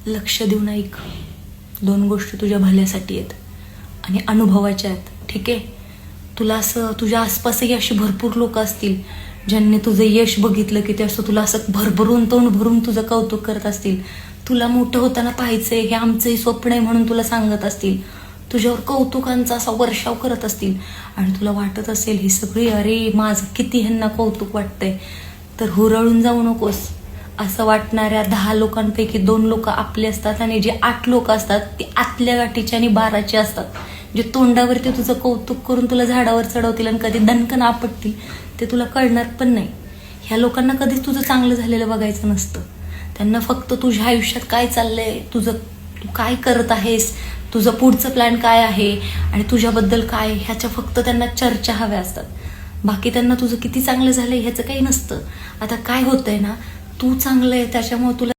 लक्ष देऊन ऐक. 2 गोष्टी तुझ्या भल्यासाठी आहेत आणि अनुभवाच्या आहेत. ठीक आहे. तुला असं तुझ्या आसपासही अशी भरपूर लोक असतील ज्यांनी तुझं यश बघितलं की ते असं तुला असं भरभरून तोंड भरून तुझं कौतुक करत असतील. तुला मोठं होताना पाहायचंय, हे आमचंही स्वप्न आहे म्हणून तुला सांगत असतील. तुझ्यावर कौतुकांचा असा वर्षाव करत असतील आणि तुला वाटत असेल ही सगळी अरे माझं किती ह्यांना कौतुक वाटतंय. तर हुरळून जाऊ नकोस. असं वाटणाऱ्या 10 लोकांपैकी 2 लोक आपले असतात आणि जे 8 लोक असतात ते आतल्या गाठीचे आणि 12चे असतात. जे तोंडावरती तुझं कौतुक करून तुला झाडावर चढवतील आणि कधी दणकन आपटतील ते तुला कळणार पण नाही. ह्या लोकांना कधीच तुझं चांगलं झालेलं बघायचं नसतं. त्यांना फक्त तुझ्या आयुष्यात काय चाललंय, तू काय करत आहेस, तुझं पुढचं प्लॅन काय आहे आणि तुझ्याबद्दल काय, ह्याच्या फक्त त्यांना चर्चा हव्या असतात. बाकी त्यांना तुझं किती चांगलं झालंय ह्याचं काही नसतं. आता काय होतंय ना, तू चांगलं आहे त्याच्यामुळे तुला